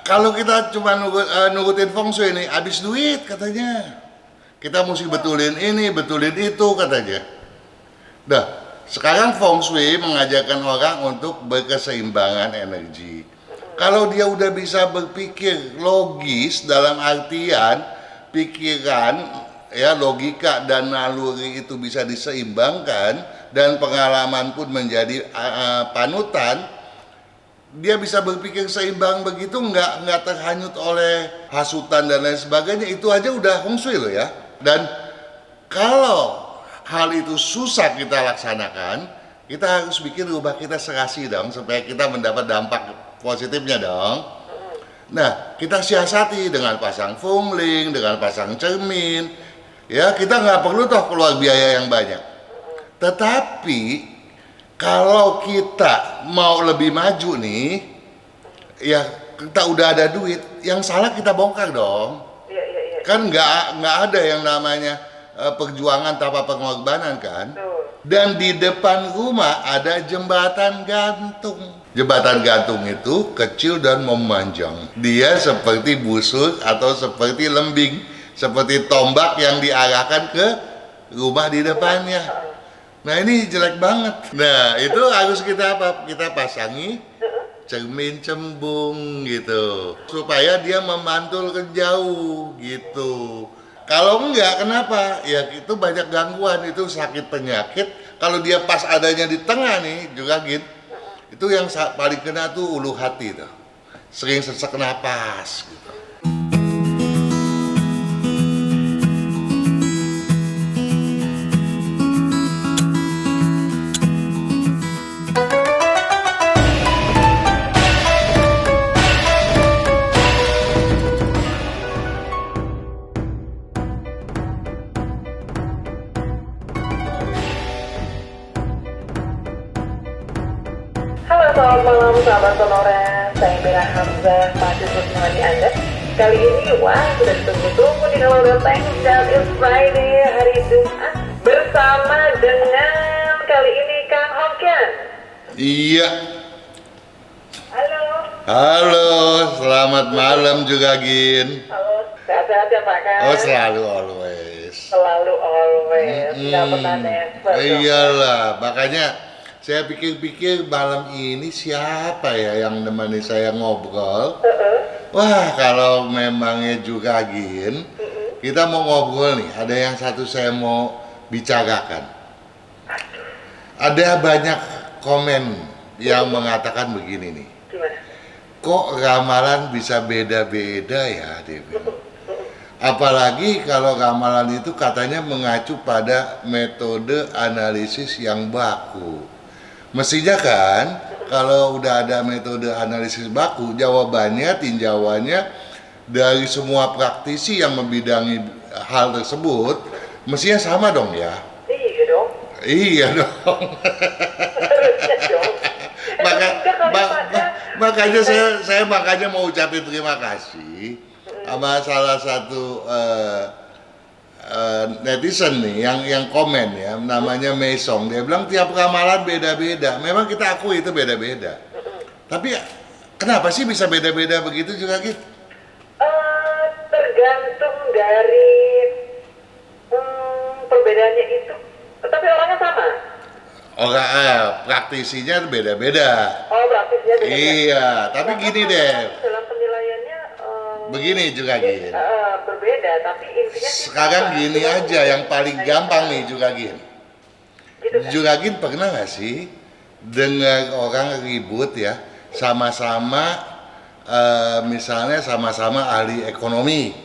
Kalau kita cuma nurutin feng shui nih, habis duit katanya. Kita mesti betulin ini, betulin itu katanya. Dah, sekarang feng shui mengajarkan orang untuk berkeseimbangan energi. Kalau dia udah bisa berpikir logis dalam artian pikiran ya logika dan naluri itu bisa diseimbangkan dan pengalaman pun menjadi panutan, dia bisa berpikir seimbang begitu nggak terhanyut oleh hasutan dan lain sebagainya, itu aja udah feng shui loh ya. Dan kalau hal itu susah kita laksanakan, kita harus bikin rumah kita serasi dong supaya kita mendapat dampak positifnya dong. Nah, kita siasati dengan pasang fungling, dengan pasang cermin. Ya, kita nggak perlu toh keluar biaya yang banyak. Tetapi kalau kita mau lebih maju nih, ya kita udah ada duit, yang salah kita bongkar dong. Iya, iya, iya. Kan nggak ada yang namanya perjuangan tanpa pengorbanan kan. Betul. Dan di depan rumah ada jembatan gantung. Jembatan gantung itu kecil dan memanjang. Dia seperti busur atau seperti lembing, seperti tombak yang diarahkan ke rumah di depannya. Nah ini jelek banget. Nah itu harus kita apa? Kita pasangi cermin cembung gitu supaya dia memantul ke jauh gitu. Kalau enggak, kenapa? Ya itu banyak gangguan, itu sakit penyakit. Kalau dia pas adanya di tengah nih juga gitu, itu yang paling kena tuh ulu hati tuh, sering sesak napas gitu. Halo, selamat malam sahabat Sonora. Saya Mira Hamzah, masih terus menemani Anda. Kali ini, wah, sudah ditunggu-tunggu di Kalau Datang dan It's Friday, hari Jumat. Bersama dengan kali ini Kang Hongkian. Iya. Halo. Halo, selamat malam juga Gin. Halo, sehat-sehat ya Pak Kang? Oh selalu always. Selalu always, nggak pernah never. Iyalah, makanya saya pikir-pikir malam ini siapa ya yang nemani saya ngobrol. Wah, kalau memangnya juga Gin, kita mau ngobrol nih, ada yang satu saya mau bicarakan. Ada banyak komen yang mengatakan begini nih, Gimana? kok ramalan bisa beda-beda ya, dia bilang. Apalagi kalau ramalan itu katanya mengacu pada metode analisis yang baku. Mestinya kan kalau udah ada metode analisis baku, jawabannya, tinjauannya dari semua praktisi yang membidangi hal tersebut mestinya sama dong ya. Iya dong. Iya dong. Harusnya dong. Makanya saya makanya mau ucapin terima kasih sama salah satu netizen nih yang komen ya, namanya Mesong. Dia bilang tiap ramalan beda-beda. Memang kita akui itu beda-beda. Tapi kenapa sih bisa beda-beda begitu juga gitu? Tergantung dari perbedaannya itu. Tapi orangnya sama. Praktisinya beda-beda. Oh, praktisnya beda. Iya, tapi gini deh. Dalam penilaiannya Begini juga Gin. berbeda, tapi intinya sih Sekarang sama. gini aja yang paling gampang nih juga Gin. Gitu kan? Juga Gin pernah nggak sih dengar orang ribut ya, sama-sama misalnya sama-sama ahli ekonomi,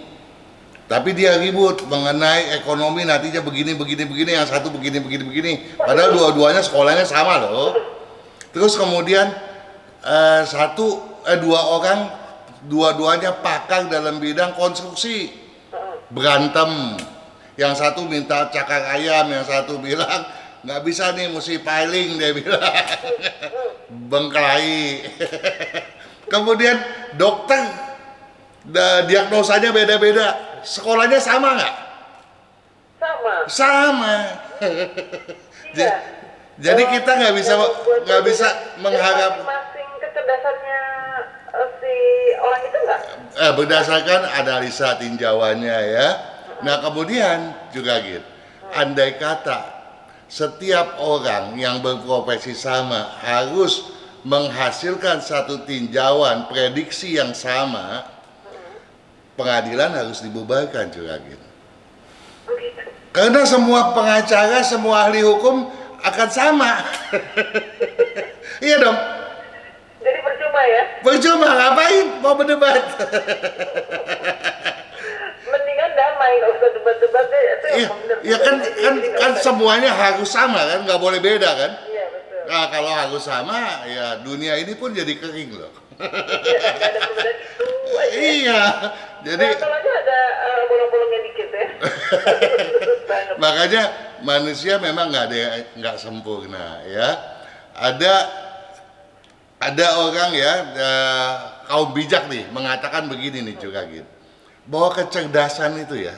tapi dia ribut mengenai ekonomi nantinya begini, yang satu begini. Padahal dua-duanya sekolahnya sama loh. Terus kemudian dua orang dua-duanya pakar dalam bidang konstruksi, berantem. Yang satu minta cakar ayam, yang satu bilang nggak bisa nih, mesti piling, dia bilang. Bengkelai. Kemudian dokter diagnosanya beda-beda, sekolahnya sama nggak? Sama. Iya. Jadi kita nggak bisa mengharap. Masing kecerdasannya si orang itu nggak berdasarkan analisa tinjauannya ya. Nah kemudian juga gitu, andai kata setiap orang yang berprofesi sama harus menghasilkan satu tinjauan prediksi yang sama, pengadilan harus dibubarkan juga gitu. Oh gitu. Karena semua pengacara, semua ahli hukum akan sama. Iya dong. Jadi percuma ya? Percuma, ngapain mau berdebat? Mendingan damai, nggak usah debat-debat deh. Itu Iya, emang bener. ya kan semuanya harus sama kan, nggak boleh beda kan? Iya betul. Nah kalau harus sama, ya dunia ini pun jadi kering loh. Iya, nggak ada perbedaan itu aja. Iya, jadi Kalau aja ada bolong-bolongnya dikit ya. Banget. makanya manusia memang nggak sempurna ya. Ada orang ya, kaum bijak nih mengatakan begini nih juga gitu, bahwa kecerdasan itu ya,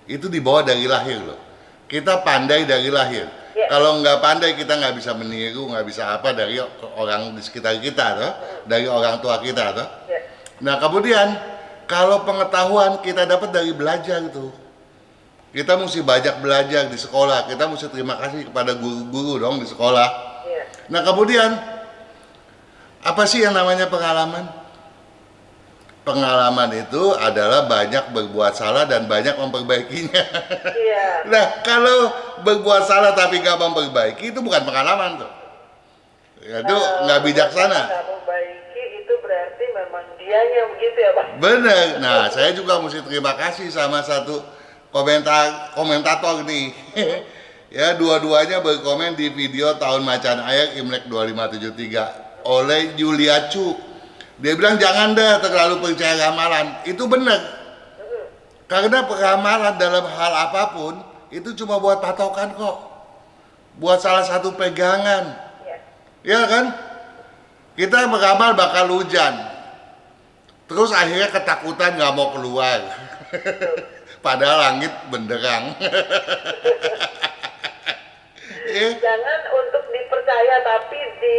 itu dibawa dari lahir loh. Kita pandai dari lahir. Ya. Kalau nggak pandai kita nggak bisa meniru, nggak bisa apa dari orang di sekitar kita toh, dari orang tua kita toh. Ya. Nah kemudian kalau pengetahuan kita dapat dari belajar tuh, kita mesti banyak belajar di sekolah, kita mesti terima kasih kepada guru-guru dong di sekolah. Iya. Nah kemudian apa sih yang namanya pengalaman? Pengalaman itu adalah banyak berbuat salah dan banyak memperbaikinya. Iya. Nah kalau berbuat salah tapi nggak memperbaiki itu bukan pengalaman tuh. Itu nggak bijaksana. Nggak membaiki itu berarti memang dianya begitu ya Pak? Bener. Nah saya juga mesti terima kasih sama satu komentator nih. Ya dua-duanya berkomen di video tahun macan air Imlek 2573 oleh Julia Chu. Dia bilang jangan deh terlalu percaya ramalan. Itu benar. Karena ramalan dalam hal apapun itu cuma buat patokan kok. Buat salah satu pegangan. Iya. Ya kan? Kita meramal bakal hujan. Terus akhirnya ketakutan nggak mau keluar. Padahal langit benderang. Jangan untuk dipercaya tapi di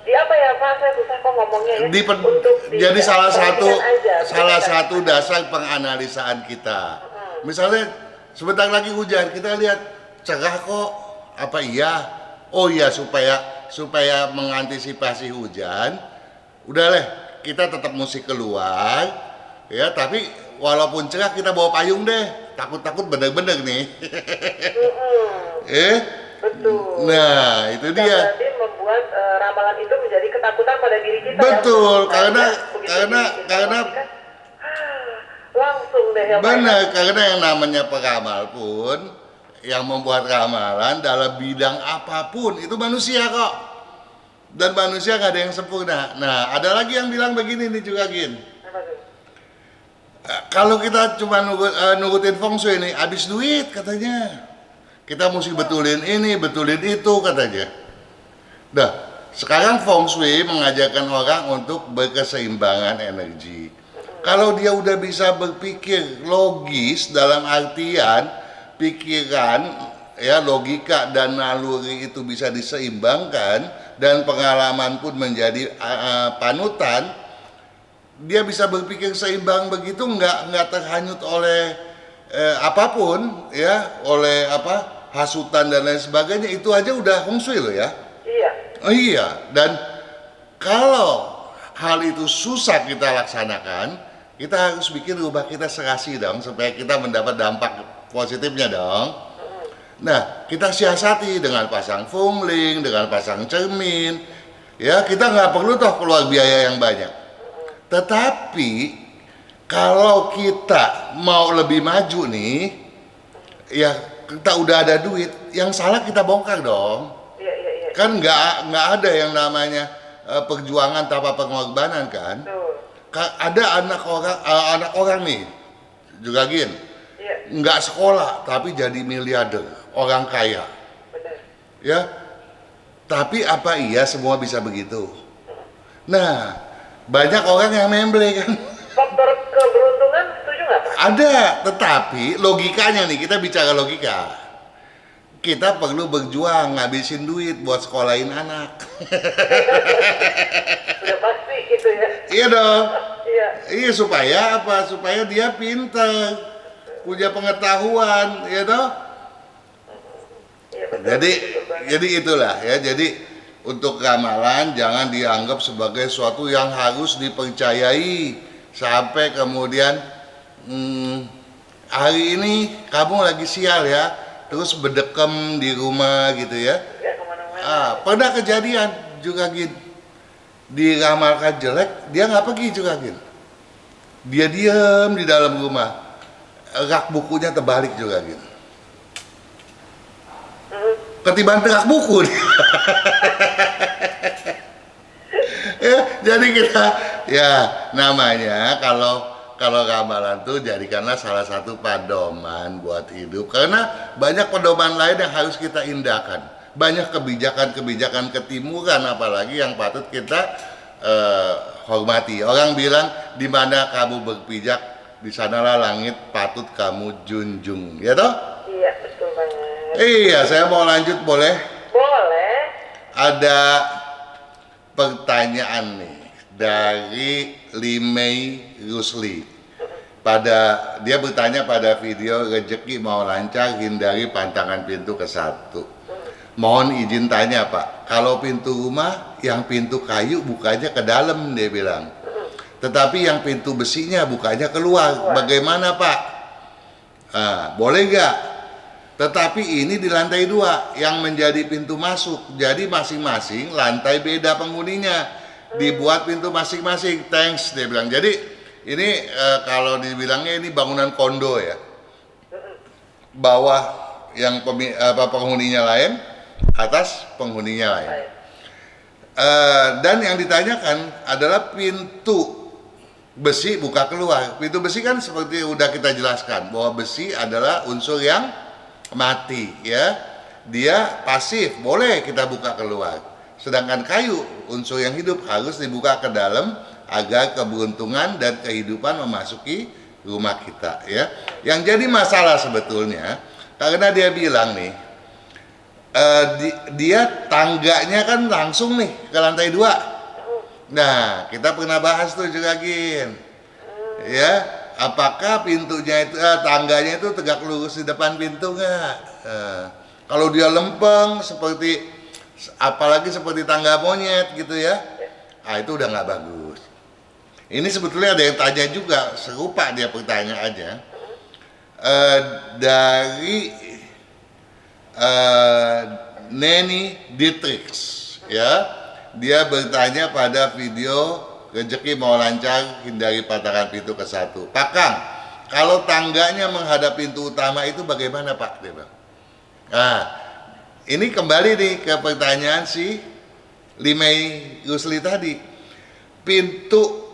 apa ya Pak, saya susah kok ngomongnya ya. Jadi salah perhatikan aja. satu dasar penganalisaan kita. Misalnya sebentar lagi hujan, kita lihat cerah kok, apa iya? Oh iya supaya mengantisipasi hujan, udah deh kita tetap mesti keluar, ya tapi walaupun cerah kita bawa payung deh, takut bener-bener nih. Betul. Nah itu Dan dia. berarti membuat ramalan itu menjadi ketakutan pada diri kita. Betul, ya? karena Kan, langsung deh ya Pak. benar, karena yang namanya peramal pun yang membuat ramalan dalam bidang apapun itu manusia kok. Dan manusia nggak ada yang sempurna. Nah, ada lagi yang bilang begini nih juga Gin. Apa tuh? Kalau kita cuma nurutin feng shui nih, habis duit katanya. Kita mesti betulin ini, betulin itu katanya. Nah, sekarang feng shui mengajarkan orang untuk berkeseimbangan energi. Kalau dia udah bisa berpikir logis dalam artian pikiran, ya logika dan naluri itu bisa diseimbangkan dan pengalaman pun menjadi panutan, dia bisa berpikir seimbang begitu nggak terhanyut oleh apapun ya, oleh hasutan dan lain sebagainya. Itu aja udah feng shui loh ya. Iya. Oh iya, dan kalau hal itu susah kita laksanakan, kita harus bikin rumah kita serasi dong supaya kita mendapat dampak positifnya dong. Nah, kita siasati dengan pasang fungling, dengan pasang cermin. Ya, kita nggak perlu toh keluar biaya yang banyak. Tetapi kalau kita mau lebih maju nih, ya kita udah ada duit, yang salah kita bongkar dong. Iya. Kan nggak ada yang namanya perjuangan tanpa pengorbanan kan. Tuh. Ada anak orang nih juga Gin, Iya. nggak sekolah tapi jadi miliarder, orang kaya Benar. ya. Tapi apa iya semua bisa begitu? Nah banyak orang yang memble kan. Faktor keberuntungan setuju nggak Pak? Ada, tetapi logikanya nih, kita bicara logika. kita perlu berjuang ngabisin duit buat sekolahin anak. Udah pasti gitu ya. Iya dong. Iya. Iya, supaya apa? Supaya dia pintar, punya pengetahuan, ya toh. Iya betul. Jadi betul banget. jadi itulah ya. Jadi untuk ramalan jangan dianggap sebagai suatu yang harus dipercayai sampai kemudian hari ini kamu lagi sial ya, terus berdekem di rumah gitu ya. Nggak kemana-mana. Pernah kejadian juga gin, diramalkan jelek, dia nggak pergi juga gin. Dia diam di dalam rumah, rak bukunya terbalik juga gin. Ketiban rak buku dia. Ya, jadi kita ya namanya kalau ramalan tuh jadikanlah salah satu pedoman buat hidup, karena banyak pedoman lain yang harus kita indahkan, banyak kebijakan-kebijakan ketimuran apalagi yang patut kita hormati. Orang bilang di mana kamu berpijak di sanalah langit patut kamu junjung, ya toh? Iya betul banget. Iya, saya mau lanjut boleh? Boleh. Ada pertanyaan nih dari Limei Rusli. Dia bertanya pada video rezeki mau lancar, hindari pantangan pintu ke satu. Mohon izin tanya Pak, kalau pintu rumah yang pintu kayu bukanya ke dalam dia bilang, tetapi yang pintu besinya bukanya keluar, bagaimana Pak? Boleh gak? Tetapi ini di lantai 2 yang menjadi pintu masuk, jadi masing-masing lantai beda penghuninya, dibuat pintu masing-masing. Thanks dia bilang. Jadi ini kalau dibilangnya ini bangunan kondo ya, bawah yang penghuninya lain, atas penghuninya lain. Dan yang ditanyakan adalah pintu besi buka keluar. Pintu besi kan seperti udah kita jelaskan bahwa besi adalah unsur yang mati ya, dia pasif, boleh kita buka keluar. Sedangkan kayu, unsur yang hidup, harus dibuka ke dalam agar keberuntungan dan kehidupan memasuki rumah kita ya. Yang jadi masalah sebetulnya karena dia bilang nih, dia tangganya kan langsung nih ke lantai 2. Nah, kita pernah bahas tuh juga Gin ya, apakah pintunya itu tangganya itu tegak lurus di depan pintu nggak? Kalau dia lempeng seperti, apalagi seperti tangga monyet gitu ya, itu udah nggak bagus. Ini sebetulnya ada yang tanya juga serupa dia pertanyaannya dari Neni Dietrich ya. Dia bertanya pada video rezeki mau lancar, hindari pantangan pintu ke satu. Pak Kang, kalau tangganya menghadap pintu utama itu bagaimana Pak? Dia bilang. Nah, ini kembali nih ke pertanyaan si Limei Rusli tadi. Pintu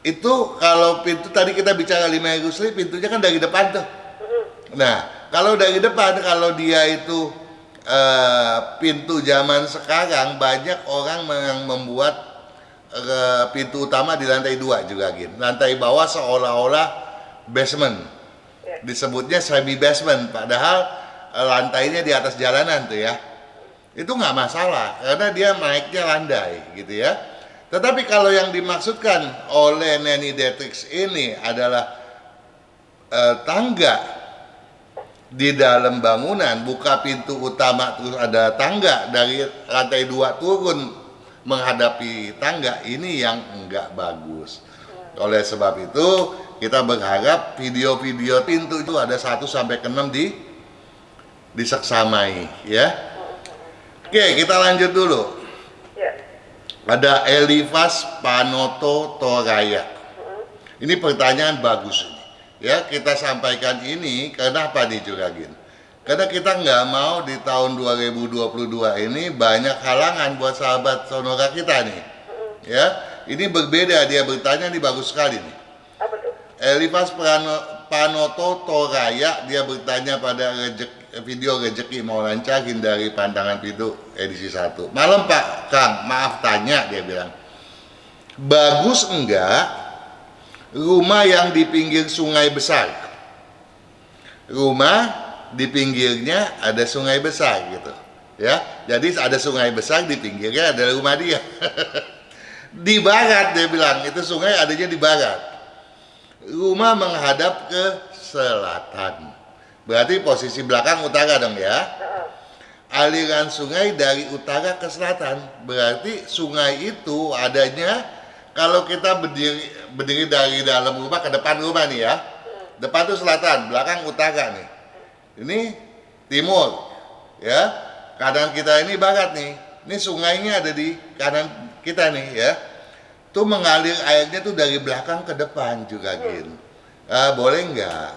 itu, kalau pintu tadi kita bicara Limei Rusli, pintunya kan dari depan tuh. Nah, kalau dari depan, kalau dia itu pintu zaman sekarang, banyak orang yang membuat pintu utama di lantai 2 juga Gin. Lantai bawah seolah-olah basement, disebutnya semi basement, padahal lantainya di atas jalanan tuh ya. Itu nggak masalah karena dia naiknya landai gitu ya. Tetapi kalau yang dimaksudkan oleh Neni Dietrich ini adalah tangga di dalam bangunan, buka pintu utama terus ada tangga dari lantai 2 turun menghadapi tangga, ini yang enggak bagus. Oleh sebab itu kita berharap video-video pintu itu ada 1 sampai ke 6 diseksamai ya. Oke, kita lanjut dulu. Ada Elivas Panoto Toraya. Ini pertanyaan bagus ini. Ya, kita sampaikan ini karena apa nih juga Gin? Karena kita nggak mau di tahun 2022 ini banyak halangan buat sahabat sonora kita nih. Ya, ini berbeda, dia bertanya ini bagus sekali nih. Apa tuh? Elivas Panoto Toraya, dia bertanya pada video rezeki mau lancar, hindari pantangan pintu edisi 1. Malam Pak Kang, maaf tanya, dia bilang. Bagus enggak rumah yang di pinggir sungai besar? Rumah di pinggirnya ada sungai besar gitu. Ya, jadi ada sungai besar, di pinggirnya ada rumah dia. Di barat dia bilang, itu sungai adanya di barat. Rumah menghadap ke selatan. Berarti posisi belakang utara dong ya. Aliran sungai dari utara ke selatan. Berarti sungai itu adanya kalau kita berdiri dari dalam rumah ke depan rumah nih ya. Depan itu selatan, belakang utara nih. Ini timur. Ya. Kanan kita ini barat nih. Ini sungainya ada di kanan kita nih ya. Tuh mengalir airnya tuh dari belakang ke depan juga Gin. Boleh nggak?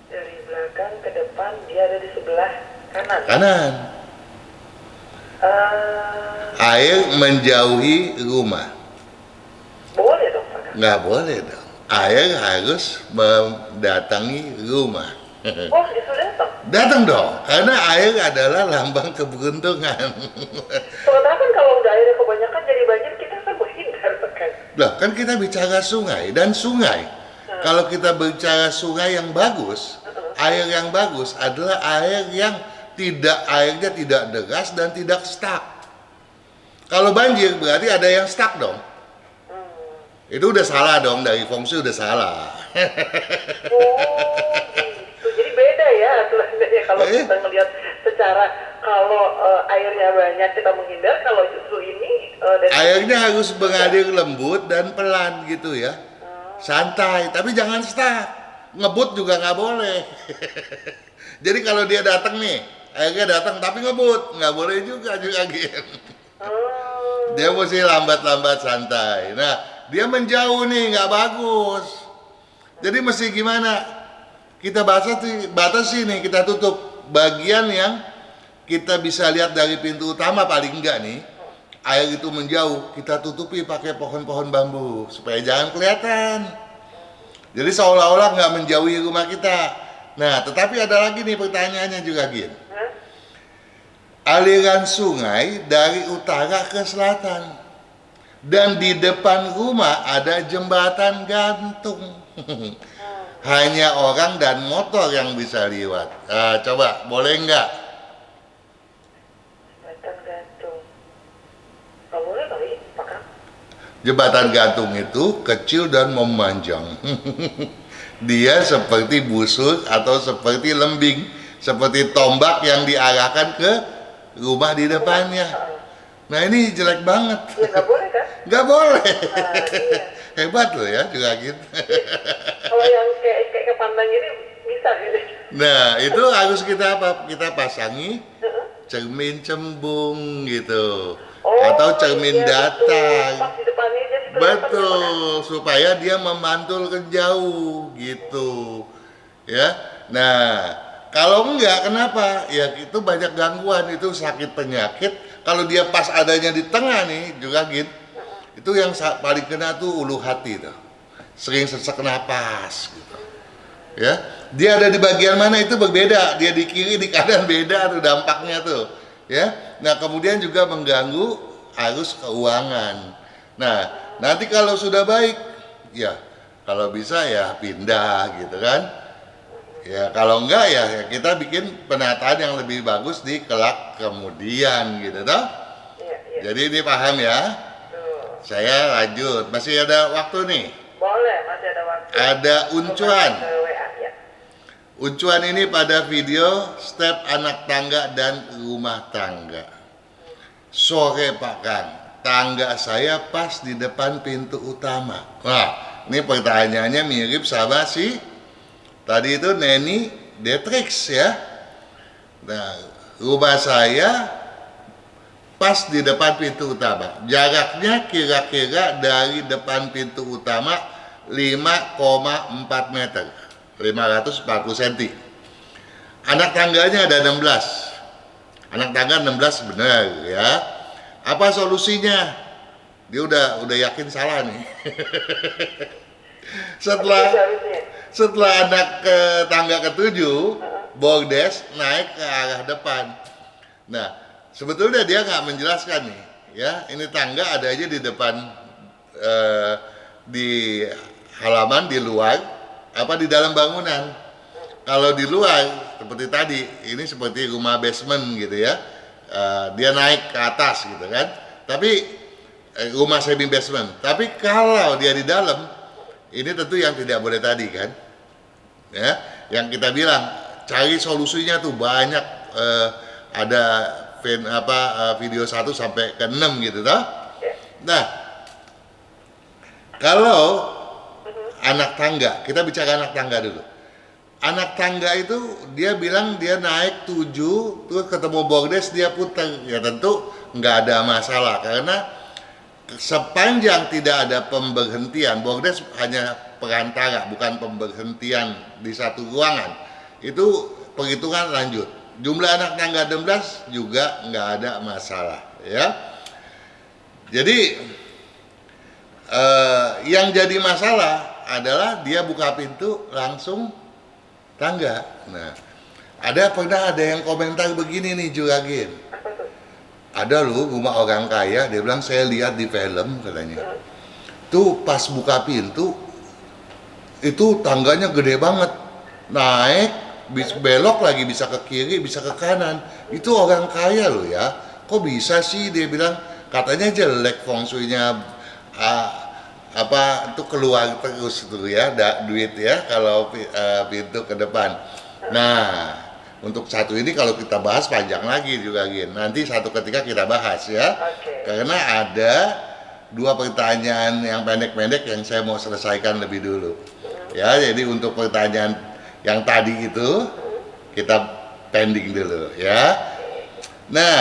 Dari belakang ke depan dia ada di sebelah kanan. Kanan. Air menjauhi rumah. Boleh dong Pak. Nggak boleh dong. Air harus mendatangi rumah. Oh, itu datang. Datang dong, karena air adalah lambang keberuntungan. Sementara kan kalau udah airnya kebanyakan jadi banjir, kita kan menghindar kan. Lah, kan kita bicara sungai dan sungai. Kalau kita bicara sungai yang bagus, air yang bagus adalah air yang airnya tidak deras dan tidak stuck. Kalau banjir berarti ada yang stuck dong. Itu udah salah dong, dari feng shui udah salah. Oh, gitu. Jadi beda ya aturannya kalau kita ngelihat secara kalau airnya banyak kita menghindar, kalau justru ini airnya harus mengalir lembut dan pelan gitu ya. Santai, tapi jangan stuck. Ngebut juga nggak boleh. Jadi kalau dia datang nih, airnya datang tapi ngebut, nggak boleh juga gitu. Dia mesti lambat-lambat santai. Nah, dia menjauh nih, nggak bagus. Jadi mesti gimana? Kita batasi nih, kita tutup bagian yang kita bisa lihat dari pintu utama paling enggak nih. Air itu menjauh, kita tutupi pakai pohon-pohon bambu supaya jangan kelihatan. Jadi seolah-olah nggak menjauhi rumah kita. Nah, tetapi ada lagi nih pertanyaannya juga Gin. Aliran sungai dari utara ke selatan. Dan di depan rumah ada jembatan gantung. Hanya orang dan motor yang bisa lewat. Coba, boleh nggak? jembatan gantung. Nggak boleh kali, Pak Kang. Jembatan gantung itu kecil dan memanjang. Dia seperti busur atau seperti lembing, seperti tombak yang diarahkan ke rumah di depannya. Nah ini jelek banget. Ya nggak boleh kan? Nggak boleh. Iya. Hebat loh ya Juragin. Kalau yang kayak ke pandang ini bisa gitu. Nah itu harus kita apa? Kita pasangi cermin cembung gitu. Atau cermin iya, datar. Betul. Pas di depannya jadi kelihatan Betul, supaya dia memantul ke jauh gitu. Ya. Nah, kalau enggak kenapa? Ya itu banyak gangguan, itu sakit penyakit. Kalau dia pas adanya di tengah nih, juga gitu. Itu yang paling kena tuh ulu hati tuh. Sering sesak napas gitu. Ya. Dia ada di bagian mana itu berbeda. Dia di kiri, di kanan beda tuh dampaknya tuh. Ya. Nah, kemudian juga mengganggu arus keuangan. Nah, nanti kalau sudah baik, ya kalau bisa ya pindah gitu kan. Ya kalau enggak ya kita bikin penataan yang lebih bagus di kelak kemudian gitu toh. Iya. Jadi ini paham ya. Saya lanjut, masih ada waktu nih. Boleh, masih ada waktu. Ada uncuan. Ke WA ya. Uncuan ini pada video step anak tangga dan rumah tangga. Sore Pak Kang, tangga saya pas di depan pintu utama. Nah, ini pertanyaannya mirip sama si tadi itu Neni Detrix ya. Nah, rumah saya pas di depan pintu utama. Jaraknya kira-kira dari depan pintu utama 5,4 meter. 540 cm. Anak tangganya ada 16. Anak tangga 16 benar ya. Apa solusinya? Dia udah yakin salah nih. setelah anak ke tangga ke-7, bordes naik ke arah depan. Nah, sebetulnya dia nggak menjelaskan nih, ya. Ini tangga ada aja di depan, di halaman di luar, apa di dalam bangunan. Kalau di luar seperti tadi, ini seperti rumah basement gitu ya. Dia naik ke atas gitu kan. Tapi rumah semi basement. Tapi kalau dia di dalam, ini tentu yang tidak boleh tadi kan. Ya, yang kita bilang cari solusinya tuh banyak, ada video 1 sampai ke 6 gitu toh. Nah, kalau anak tangga, kita bicara anak tangga dulu. Anak tangga itu dia bilang dia naik 7 terus ketemu bordes dia putar. Ya tentu nggak ada masalah karena sepanjang tidak ada pemberhentian, bordes hanya perantara bukan pemberhentian di satu ruangan, itu perhitungan lanjut. Jumlah anak tangga 16 juga nggak ada masalah ya. Jadi yang jadi masalah adalah dia buka pintu langsung tangga. Nah, pernah ada yang komentar begini nih Juragin. Ada loh rumah orang kaya, dia bilang saya lihat di film katanya. Tuh pas buka pintu itu tangganya gede banget. Naik, belok lagi bisa ke kiri, bisa ke kanan. Itu orang kaya loh ya. Kok bisa sih dia bilang katanya jelek feng shui-nya itu keluar terus tuh ya duit ya kalau pintu ke depan. Nah, untuk satu ini kalau kita bahas panjang lagi juga Gin. Nanti satu ketika kita bahas ya. Karena ada 2 pertanyaan yang pendek-pendek yang saya mau selesaikan lebih dulu. Ya, jadi untuk pertanyaan yang tadi itu kita pending dulu ya. Nah,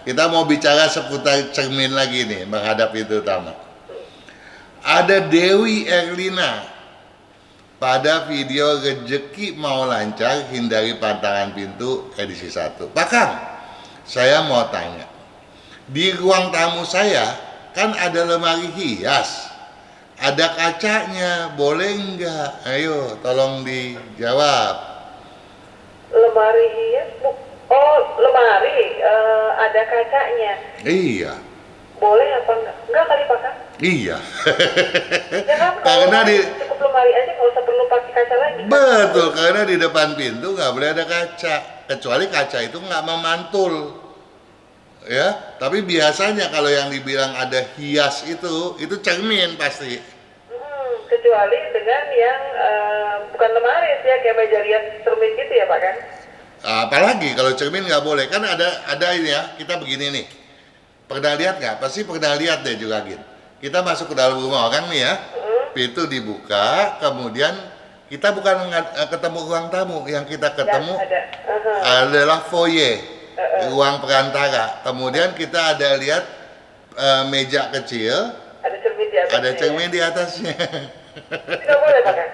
kita mau bicara seputar cermin lagi nih menghadap pintu utama. Ada Dewi Erlina pada video Rezeki Mau Lancar Hindari Pantangan Pintu edisi 1. Pak Kang, saya mau tanya, di ruang tamu saya kan ada lemari hias, ada kacanya, boleh nggak? Ayo tolong dijawab. Lemari hias? Oh, lemari ada kacanya. Iya. Boleh apa enggak? Enggak kali Pak Kang? Iya. Ya kan, Karena cukup lemari aja, nggak usah perlu pakai kaca lagi. Betul, karena di depan pintu nggak boleh ada kaca, kecuali kaca itu nggak memantul, ya. Tapi biasanya kalau yang dibilang ada hias itu cermin pasti. Kecuali dengan yang bukan lemari ya, kayak meja rias cermin gitu ya Pak kan? Apalagi kalau cermin nggak boleh, kan ada ini ya, kita begini nih. Pernah lihat nggak? Pasti pernah lihat deh juga Gin. Kita masuk ke dalam rumah orang nih ya, pintu dibuka, kemudian kita bukan ketemu ruang tamu, yang kita ketemu adalah foyer, ruang perantara. Kemudian kita ada lihat meja kecil, ada cermin di atasnya. Nggak boleh Pak kan?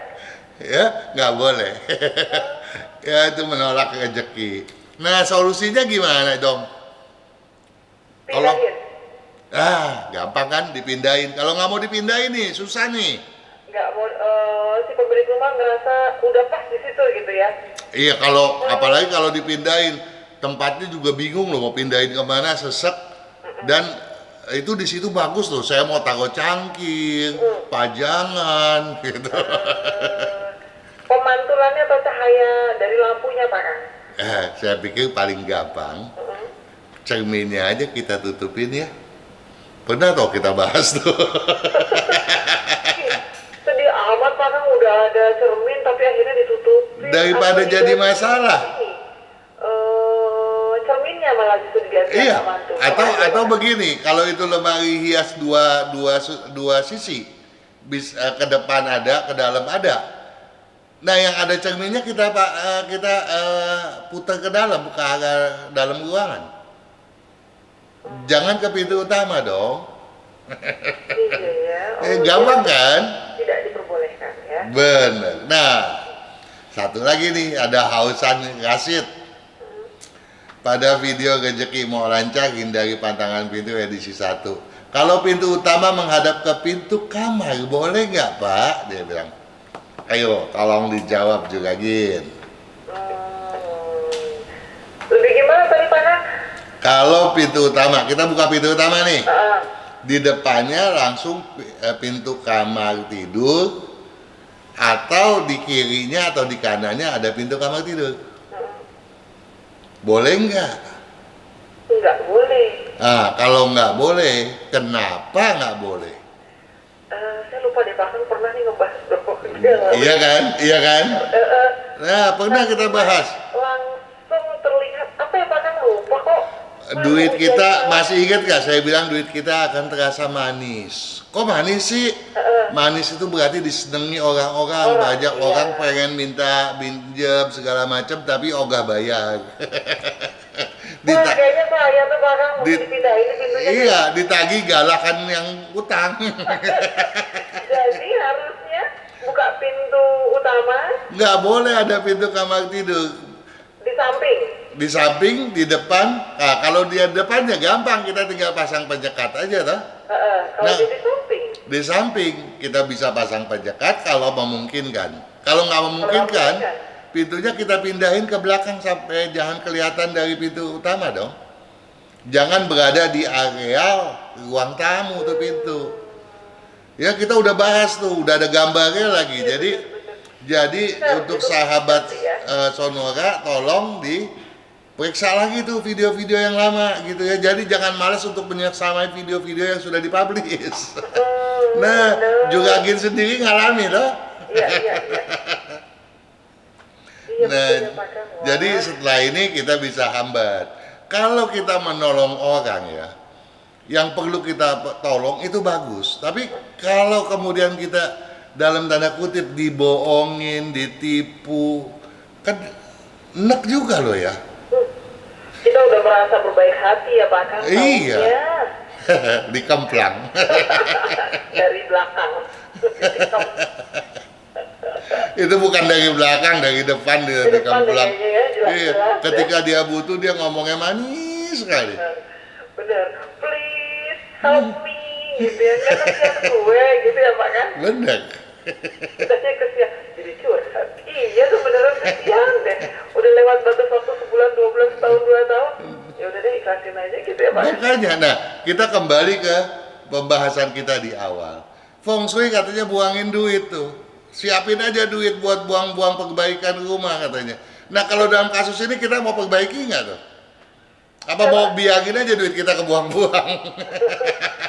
Ya, nggak boleh. Ya itu menolak rezeki. Nah solusinya gimana dong? Pindahin. Gampang kan dipindahin. Kalau nggak mau dipindahin nih, susah nih. Nggak mau, si pemilik rumah ngerasa udah pas di situ gitu ya? Iya, apalagi kalau dipindahin, tempatnya juga bingung loh mau pindahin kemana, sesek. Dan itu di situ bagus loh. Saya mau taruh cangkir, pajangan, gitu. Pemantulannya atau cahaya dari lampunya Pak Kang? Saya pikir paling gampang, cerminnya aja kita tutupin ya. Pernah toh kita bahas tuh. Sedih amat Pak Kang, udah ada cermin tapi akhirnya ditutupin. Daripada jadi masalah. Cerminnya malah justru diganti Iya. mantu. Atau begini, kalau itu lemari hias dua sisi, ke depan ada, ke dalam ada. Nah yang ada cerminnya kita putar ke dalam, ke arah dalam ruangan. Jangan ke pintu utama dong. Iya ya. Gampang kan? Tidak diperbolehkan ya. Bener. Nah, satu lagi nih, ada Hausan Rasid. Pada video Rezeki Mau Lancar Hindari Pantangan Pintu edisi 1. Kalau pintu utama menghadap ke pintu kamar, boleh nggak Pak? Dia bilang. Ayo, tolong dijawab juga Gin. Lebih gimana tadi Pak Kang? Kalau pintu utama, kita buka pintu utama nih. Di depannya langsung pintu kamar tidur. atau di kirinya atau di kanannya ada pintu kamar tidur. Boleh nggak? Nggak boleh. Nah, kalau nggak boleh, kenapa nggak boleh? Saya lupa deh, bahkan pernah nih ngebahas dong. Iya kan? Iya kan? Nah, pernah kita bahas. Langsung terlihat, apa ya bahkan lupa kok. Duit kita, masih ingat nggak? Saya bilang duit kita akan terasa manis. Kok manis sih? Manis itu berarti disenangi orang-orang. Banyak iya. orang pengen minta pinjam segala macam, tapi ogah bayar. Wah, kayaknya saya tuh bahkan mesti di- dipindahin pintunya. Iya, ditagih galakan yang utang. Jadi harusnya buka pintu utama Nggak boleh ada pintu kamar tidur. di samping. Di samping, di depan. Nah, kalau dia depannya gampang, kita tinggal pasang penyekat aja toh. Kalau Nah. di samping. Di samping kita bisa pasang penyekat kalau memungkinkan. Kalau nggak memungkinkan, pintunya kita pindahin ke belakang sampai jangan kelihatan dari pintu utama dong. Jangan berada di areal ruang tamu tuh pintu. Ya kita udah bahas tuh, udah ada gambarnya lagi. Jadi untuk sahabat Sonora, tolong diperiksa lagi tuh video-video yang lama gitu ya. Jadi jangan malas untuk menyamai video-video yang sudah dipublish. Nah, juga Gin sendiri ngalami loh. Iya. Iya, Nah, betul ya, Pak Kang. Wah. jadi setelah ini kita bisa hambat. Kalau kita menolong orang ya, yang perlu kita tolong itu bagus. Tapi kalau kemudian kita dalam tanda kutip dibohongin, ditipu, kan enak juga loh ya. Kita udah merasa berbaik hati ya Pak Kang. Iya. Taunya Dikemplang. dari belakang. Itu bukan dari belakang, dari depan dia Di depan dikemplang. kayaknya ya, jelas-jelas. Iya, ketika dia butuh dia ngomongnya manis sekali. Bener. Please help me gitu ya. Kan kasihan gue gitu ya Pak Kang. Bener. Kitanya kesian. Jadi curhat. Iya tuh beneran kesian deh. Udah lewat batas waktu sebulan, 2 bulan, setahun, 2 tahun. Ya udah deh ikhlasin aja gitu ya Pak. Makanya, nah kita kembali ke pembahasan kita di awal. Feng Shui katanya buangin duit tuh. Siapin aja duit buat buang-buang perbaikan rumah katanya. Nah kalau dalam kasus ini kita mau perbaiki nggak tuh? Apa mau biarin aja duit kita kebuang-buang?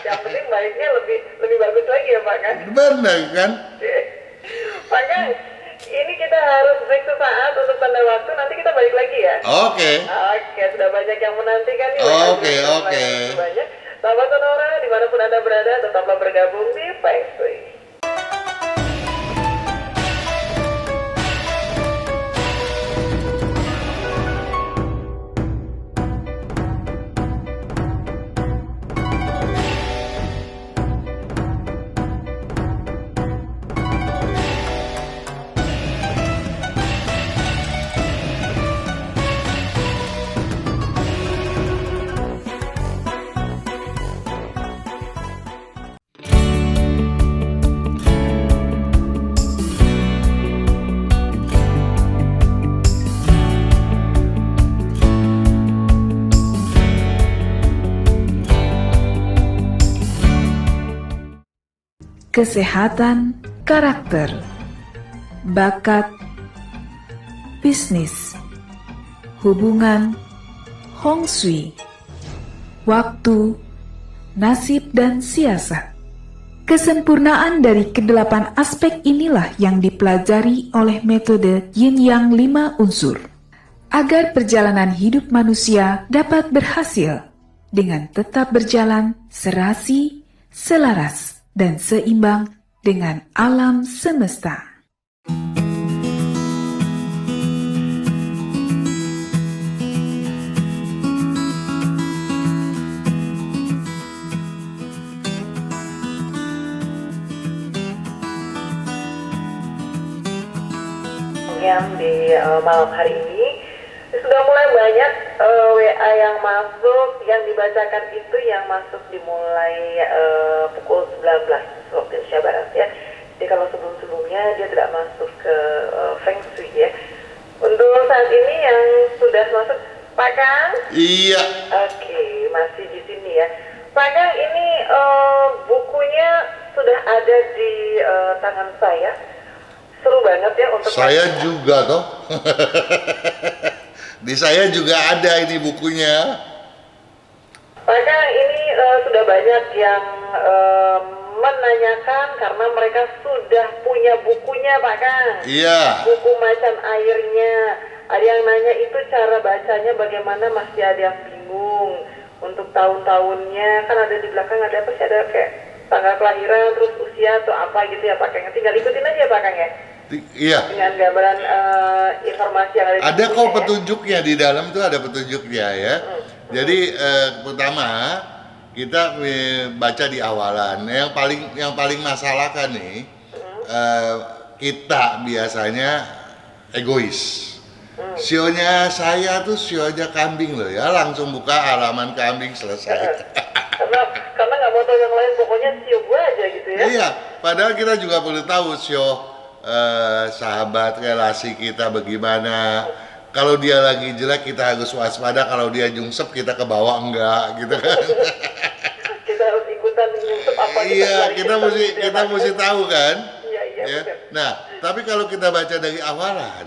Yang penting baiknya lebih bagus lagi ya Pak Kang. Bener kan? Pak Kang, ini kita harus break sesaat untuk tanda waktu. Nanti kita balik lagi ya. Oke. Oke, sudah banyak yang menantikan nih. Oke. Banyak. Sahabat Sonora, dimanapun Anda berada, tetaplah bergabung di Feng Shui. Kesehatan, karakter, bakat, bisnis, hubungan, Hong Shui, waktu, nasib dan siasat. Kesempurnaan dari kedelapan aspek inilah yang dipelajari oleh metode Yin Yang 5 unsur. Agar perjalanan hidup manusia dapat berhasil dengan tetap berjalan serasi, selaras, dan seimbang dengan alam semesta. Yang di malam hari ini sudah mulai banyak WA yang masuk, yang dibacakan itu yang masuk dimulai pukul 19 waktu Indonesia Barat ya. Jadi kalau sebelum-sebelumnya dia tidak masuk ke Feng Shui ya. Untuk saat ini yang sudah masuk, Pak Kang? Iya. Oke, masih di sini ya. Pak Kang, ini bukunya sudah ada di tangan saya. banget ya untuk Saya juga toh. Di saya juga ada ini bukunya. Pak Kang, ini sudah banyak yang menanyakan karena mereka sudah punya bukunya Pak Kang. Iya. Buku macan airnya. Ada yang nanya itu cara bacanya bagaimana, masih ada yang bingung. Untuk tahun-tahunnya kan ada di belakang, ada apa sih, ada kayak tanggal kelahiran terus usia atau apa gitu ya Pak Kang. Tinggal ikutin aja Pak Kang ya. Iya. Dengan gambaran informasi yang ada di Ada bukunya, kok ya. petunjuknya di dalam tuh, ada petunjuknya ya. Jadi pertama kita baca di awalan. Yang paling masalah kan nih, kita biasanya egois. Sionya saya tuh sionya kambing loh ya, langsung buka halaman kambing selesai. karena nggak mau tahu yang lain, pokoknya sio gue aja gitu ya. Iya, padahal kita juga perlu tahu sio sahabat, relasi kita bagaimana. Kalau dia lagi jelek kita harus waspada, kalau dia nyungsep kita ke bawah enggak gitu kan. Kita harus ikutan nyungsep apa Iya, kita mesti tahu kan. Iya, Ya. betul. Nah, tapi kalau kita baca dari awalan,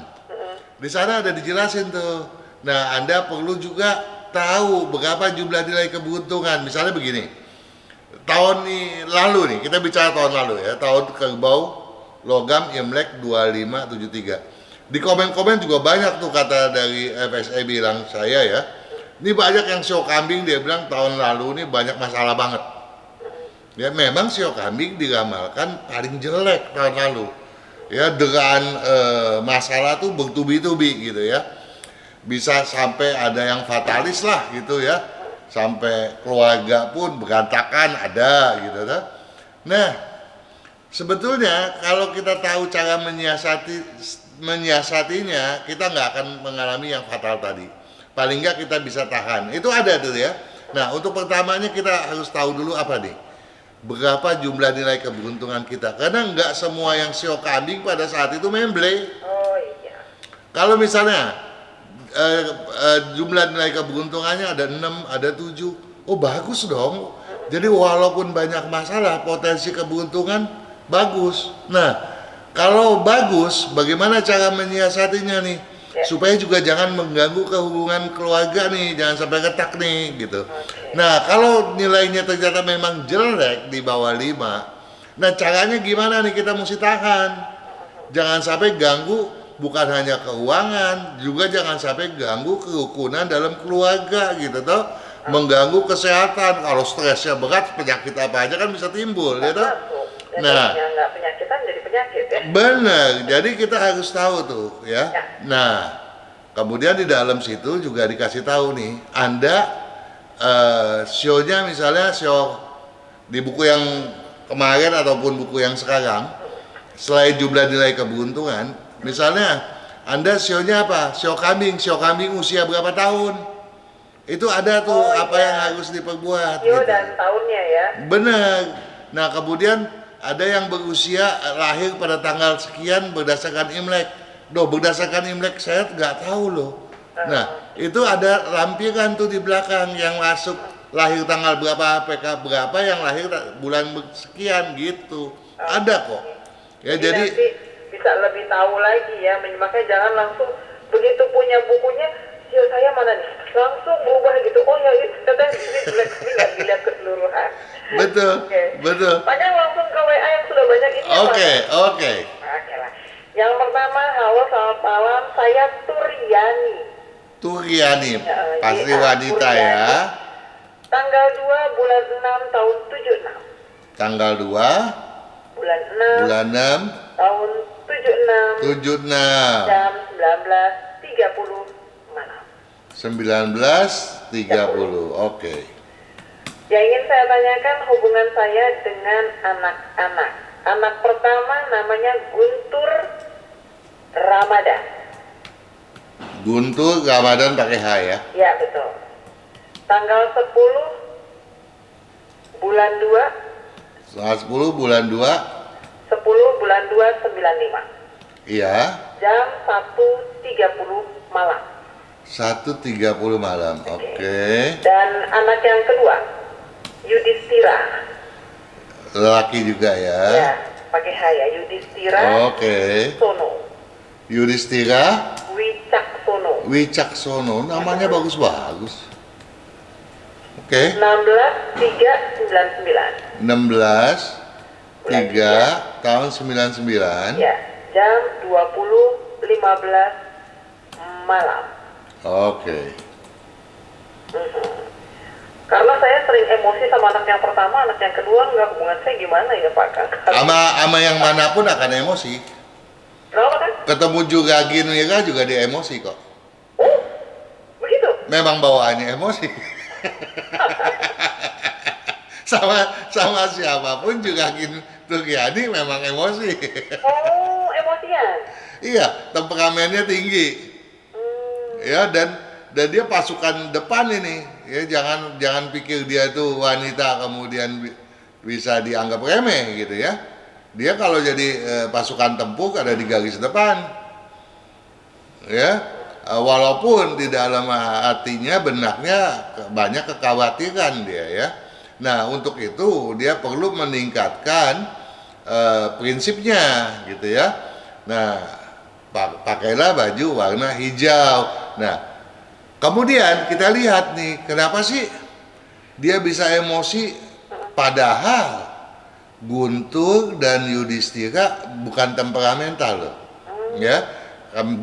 di sana ada dijelasin tuh. Nah, Anda perlu juga tahu berapa jumlah nilai keberuntungan. Misalnya begini, tahun lalu nih, kita bicara tahun lalu ya, tahun kerbau, logam, Imlek 2573. Di komen-komen juga banyak tuh kata dari FSA bilang saya ya, ini banyak yang sio kambing, dia bilang tahun lalu ini banyak masalah banget. Ya memang sio kambing diramalkan paling jelek tahun lalu. Ya dengan masalah tuh bertubi-tubi gitu ya. Bisa sampai ada yang fatalis lah gitu ya. Sampai keluarga pun berantakan ada gitu kan. Nah, sebetulnya kalau kita tahu cara menyiasatinya, kita nggak akan mengalami yang fatal tadi. Paling nggak kita bisa tahan. Itu ada tuh ya. Nah, untuk pertamanya kita harus tahu dulu apa nih? Berapa jumlah nilai keberuntungan kita. Karena nggak semua yang sio kambing pada saat itu memble. Oh iya. Kalau misalnya jumlah nilai keberuntungannya ada 6, ada 7, oh bagus dong. Jadi walaupun banyak masalah, potensi keberuntungan bagus. Nah, kalau bagus, bagaimana cara menyiasatinya nih? Ya. Supaya juga jangan mengganggu kehubungan keluarga nih, jangan sampai retak nih gitu. Nah, kalau nilainya ternyata memang jelek di bawah 5, nah caranya gimana nih, kita mesti tahan. Jangan sampai ganggu bukan hanya keuangan, juga jangan sampai ganggu kerukunan dalam keluarga gitu toh. Mengganggu kesehatan, kalau stresnya berat, penyakit apa aja kan bisa timbul ya toh. Nah, nggak penyakitan jadi penyakit ya. benar, jadi kita harus tahu tuh ya. Nah, kemudian di dalam situ juga dikasih tahu nih, Anda sionya misalnya sio di buku yang kemarin ataupun buku yang sekarang, selain jumlah nilai keberuntungan, misalnya Anda sionya apa? Sio kambing usia berapa tahun? Itu ada tuh apa yang harus diperbuat. Sio Gitu. dan tahunnya ya. Benar. Nah, kemudian ada yang berusia lahir pada tanggal sekian berdasarkan Imlek. Berdasarkan Imlek saya nggak tahu loh. Nah, itu ada lampiran tuh di belakang yang masuk lahir tanggal berapa, PK berapa, yang lahir bulan sekian gitu. Ada kok. Ya jadi nanti bisa lebih tahu lagi ya. Makanya jangan langsung begitu punya bukunya, sio saya mana nih? Langsung berubah gitu. Oh ya itu katanya ini nggak dilihat keseluruhan. betul, betul. Banyak langsung ke WA yang sudah banyak ini. Oke. Oke lah. Yang pertama, halo selamat malam, saya Turiani. Turiani, pasti Iya, wanita Turiani. ya. Tanggal 2 bulan 6 tahun 76. Tanggal 2 Bulan 6 bulan 6 tahun 76. 76 Jam 19.30 malam. 19.30. Oke. Yang ingin saya tanyakan hubungan saya dengan anak-anak. Anak pertama namanya Guntur Ramadan. Guntur Ramadan pakai H ya. Ya betul. Tanggal 10 bulan 2. Tanggal 10 bulan 2. 10 bulan 2 95. Iya. Jam 1.30 malam. 1.30 malam. Oke. Dan anak yang kedua Yudhistira. Lelaki juga Ya. ya. pakai H ya, Yudhistira Oke. Sono. Yudhistira Wicaksono. Wicaksono, namanya bagus-bagus. Oke. 16.399. 16 3 tahun 99. Ya, jam 20.15 malam. Oke. Karena saya sering emosi sama anak yang pertama, anak yang kedua nggak, hubungan saya gimana ya Pak Kang? Ama yang manapun akan emosi. Kenapa kan? Ketemu juga Ginwira juga dia emosi kok. Oh, begitu? Memang bawaannya emosi. sama siapapun juga Tugiani memang emosi. Oh, emosian. Iya, temperamennya tinggi. Ya, dan dia pasukan depan ini. Ya, jangan pikir dia itu wanita kemudian bisa dianggap remeh gitu ya. Dia kalau jadi pasukan tempur ada di garis depan. Ya, walaupun di dalam hatinya benaknya banyak kekhawatiran dia ya. Nah, untuk itu dia perlu meningkatkan prinsipnya gitu ya. Nah, pakailah baju warna hijau. Nah, kemudian kita lihat nih, kenapa sih dia bisa emosi padahal Guntur dan Yudhistira bukan temperamental loh. Ya.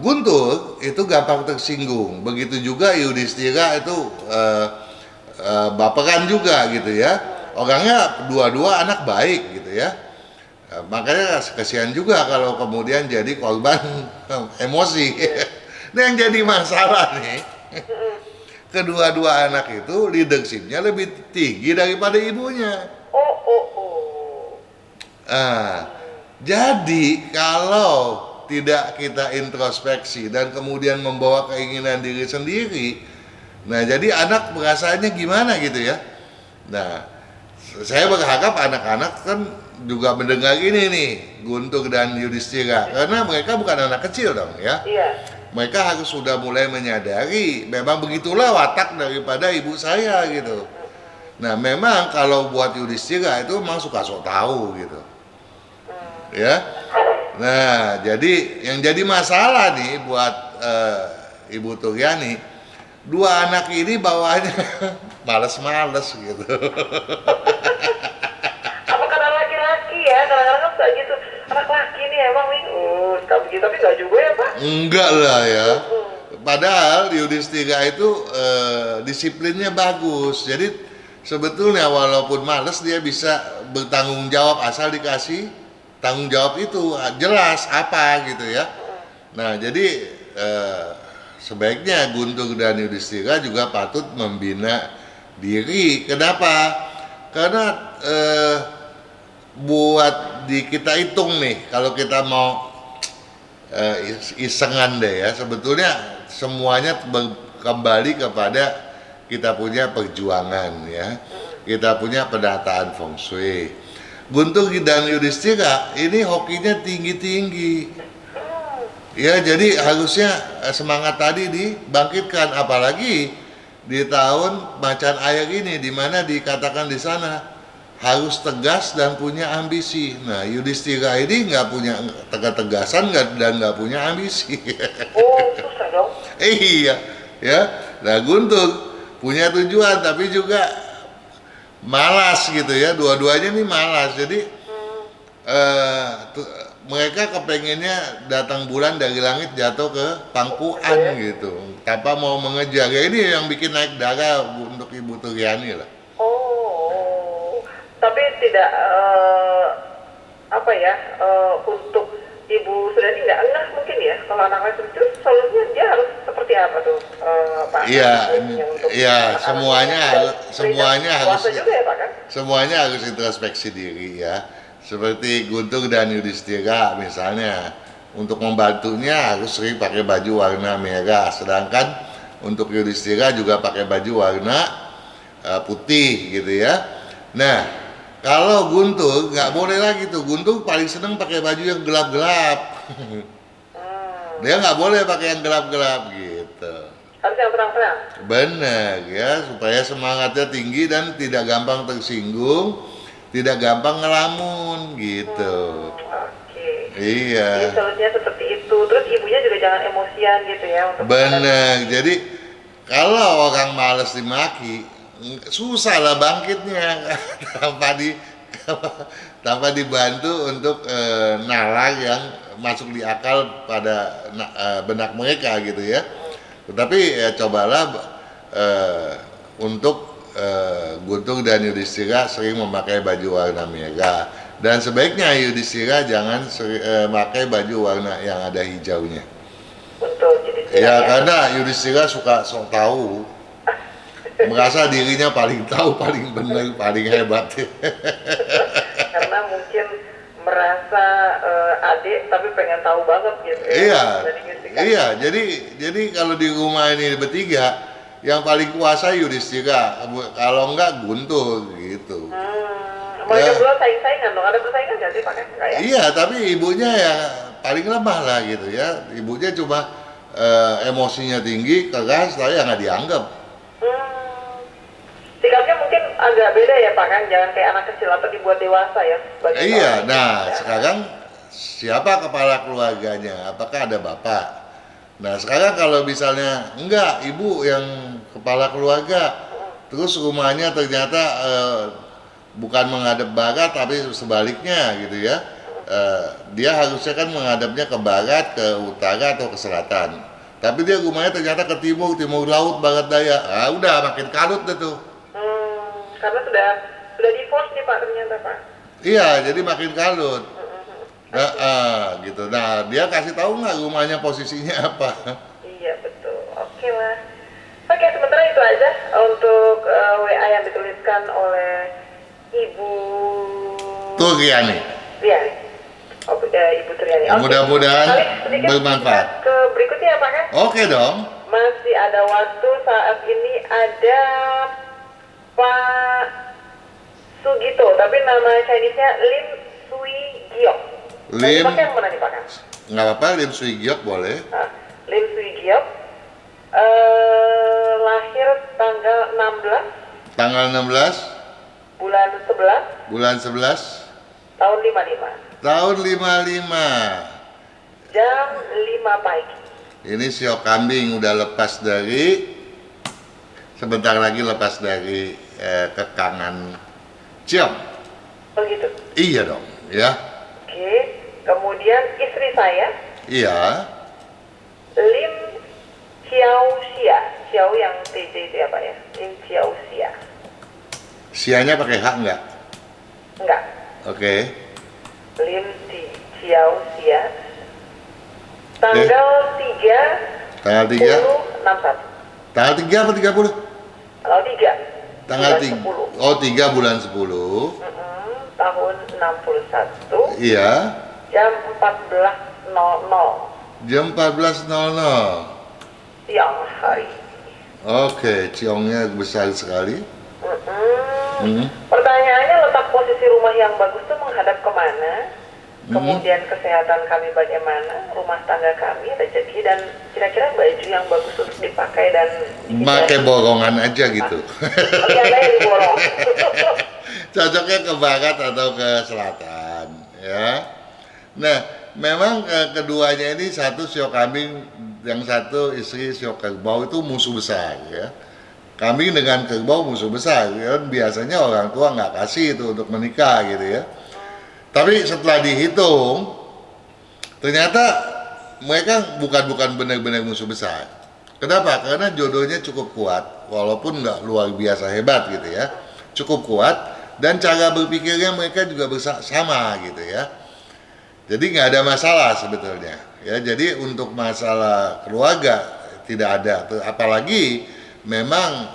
Guntur itu gampang tersinggung. Begitu juga Yudhistira itu baperan juga gitu ya. Orangnya dua-dua anak baik gitu ya. Makanya kasihan juga kalau kemudian jadi korban emosi. Nah, yang jadi masalah nih, kedua-dua anak itu leadership-nya lebih tinggi daripada ibunya. Jadi kalau tidak kita introspeksi dan kemudian membawa keinginan diri sendiri, nah jadi anak perasaannya gimana gitu ya. Nah, saya berharap anak-anak kan juga mendengar ini nih, Guntur dan Yudhistira, karena mereka bukan anak kecil dong ya. Iya. Mereka harus sudah mulai menyadari memang begitulah watak daripada ibu saya gitu. Nah, memang kalau buat Yudhistira itu memang suka sok tahu gitu. Ya. Nah, jadi yang jadi masalah nih buat Ibu Tugiani, dua anak ini bawaannya males-males gitu. Apa karena laki-laki ya? Kadang-kadang kan kayak gitu. Anak laki nih emang nih, tapi nggak juga ya Pak? Enggak lah ya. Padahal Yudhistira itu disiplinnya bagus. Jadi sebetulnya walaupun males dia bisa bertanggung jawab asal dikasih tanggung jawab itu jelas apa gitu ya. Nah, jadi sebaiknya Guntur dan Yudhistira juga patut membina diri. Kenapa? Karena buat kita hitung nih, kalau kita mau isengan deh ya, sebetulnya semuanya kembali kepada kita punya perjuangan ya, kita punya penataan feng shui. Guntur dan Yudhistira ini hokinya tinggi-tinggi. Ya, jadi harusnya semangat tadi dibangkitkan, apalagi di tahun macan air ini di mana dikatakan di sana harus tegas dan punya ambisi. Nah, Yudhistira ini nggak punya ketegasan dan nggak punya ambisi. Oh, susah dong. Iya, ya. Nah, Guntur punya tujuan tapi juga malas gitu ya, dua-duanya nih malas. Jadi mereka kepengennya datang bulan dari langit jatuh ke pangkuan gitu, tanpa mau mengejar. Ya, ini yang bikin naik darah untuk Ibu Tugiani lah. Oh, tapi tidak untuk Ibu Sudani nggak engah mungkin ya, kalau anak itu solusinya dia harus seperti apa tuh Pak? Iya, semuanya harus juga ya Pak kan? Semuanya harus introspeksi diri ya. Seperti Guntur dan Yudhistira misalnya, untuk membantunya harus sering pakai baju warna merah, sedangkan untuk Yudhistira juga pakai baju warna putih gitu ya. Nah, kalau Guntur nggak boleh lagi tuh. Guntur paling seneng pakai baju yang gelap-gelap. Dia nggak boleh pakai yang gelap-gelap gitu. Harus yang terang-terang. Benar ya, supaya semangatnya tinggi dan tidak gampang tersinggung, tidak gampang ngelamun gitu. Iya. Jadi solusinya seperti itu. Terus ibunya juga jangan emosian gitu ya untuk Bener. Jadi kalau orang malas dimaki, susah lah bangkitnya tanpa dibantu untuk nalar yang masuk di akal pada benak mereka gitu ya. Tetapi ya cobalah untuk Guntur dan Yudhistira sering memakai baju warna merah, dan sebaiknya Yudhistira jangan memakai baju warna yang ada hijaunya. Betul, jadi Ya karena Yudhistira suka sok tahu, merasa dirinya paling tahu, paling benar, paling hebat. karena mungkin merasa adik tapi pengen tahu banget gitu ya. Iya, Jadi gitu kan. iya. Jadi kalau di rumah ini bertiga, yang paling kuasa Yudhistira, kalau enggak Guntur gitu. Mereka Ya. berdua saing-saingan dong, ada persaingan nggak sih Pak? Enggak ya? Iya, tapi ibunya ya paling lemah lah gitu ya. Ibunya cuma emosinya tinggi, keras, tapi ya nggak dianggap. Sikapnya mungkin agak beda ya Pak kan, jangan kayak anak kecil atau dibuat dewasa ya. sebagai Iya, seorang nah ibu, ya. sekarang siapa kepala keluarganya? Apakah ada bapak? Nah sekarang kalau misalnya enggak, ibu yang kepala keluarga, terus rumahnya ternyata bukan menghadap barat tapi sebaliknya gitu ya. Dia harusnya kan menghadapnya ke barat, ke utara atau ke selatan. Tapi dia rumahnya ternyata ke timur, timur laut, barat daya. Ah udah makin kalut deh tuh. Karena sudah divorce nih Pak ternyata Pak. Iya, jadi makin kalut. Gitu. Nah, dia kasih tahu nggak rumahnya posisinya apa? Iya betul. Oke lah. Oke, sementara itu aja untuk WA yang dituliskan oleh Ibu Tuh Riani. Riani. Ibu Triani. Oke. Mudah-mudahan Paling sedikit bermanfaat. kita ke berikutnya ya Pak kan? Oke dong. Masih ada waktu, saat ini ada Pak Sugito, tapi nama Chinese-nya Lim Sui Giok. Lim- Pakai yang mana nih Pak kan? Nggak apa-apa, Lim Sui Giok boleh. Lim Sui Giok. Lahir tanggal 16 Tanggal 16 bulan 11 bulan 11 tahun 55 tahun 55. jam 5 pagi. Ini sio kambing udah lepas dari, sebentar lagi lepas dari kekangan ciong. Begitu. Iya dong, ya. Oke. Kemudian istri saya Iya. Lim Xiao Xia. Xiao yang TJ itu ya Pak ya. Lim Xiao Xia. Sianya pakai hak nggak? Enggak. Oke. Lim Xiao Xia. Tanggal 3 Tanggal 3. 61. Tanggal 3 apa 30? Tanggal 3. Tanggal bulan 3. 10. Oh, 3 bulan 10. Tahun 61. Iya. Jam 14.00 Jam 14.00. siang hari. Oke, ciongnya besar sekali. Pertanyaannya, letak posisi rumah yang bagus itu menghadap kemana? Kemudian kesehatan kami bagaimana? Rumah tangga kami, rezeki, dan kira-kira baju yang bagus untuk dipakai dan Pakai borongan aja gitu. Oke, Anda yang diborong. Cocoknya ke barat atau ke selatan, ya. Nah, memang keduanya ini, satu sio kambing, yang satu istri sio kerbau, itu musuh besar, ya. Kambing dengan kerbau musuh besar, ya. Biasanya orang tua nggak kasih itu untuk menikah gitu ya. Tapi setelah dihitung, ternyata mereka bukan benar-benar musuh besar. Kenapa? Karena jodohnya cukup kuat, walaupun nggak luar biasa hebat gitu ya. Cukup kuat, dan cara berpikirnya mereka juga sama gitu ya. Jadi nggak ada masalah sebetulnya. Ya, jadi untuk masalah keluarga tidak ada. Apalagi memang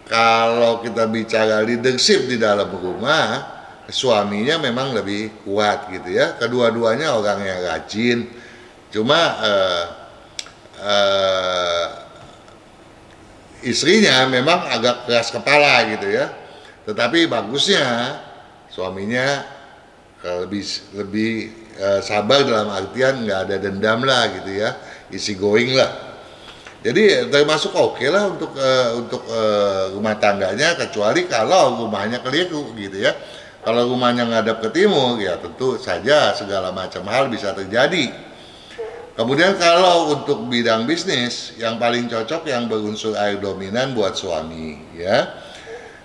kalau kita bicara leadership di dalam rumah, suaminya memang lebih kuat gitu ya. Kedua-duanya orang yang rajin, cuma istrinya memang agak keras kepala gitu ya. Tetapi bagusnya suaminya lebih sabar, dalam artian nggak ada dendam lah gitu ya, easy going lah. Jadi termasuk oke lah untuk rumah tangganya, kecuali kalau rumahnya keliru gitu ya. Kalau rumahnya ngadap ke timur, ya tentu saja segala macam hal bisa terjadi. Kemudian kalau untuk bidang bisnis, yang paling cocok yang berunsur air dominan buat suami, ya.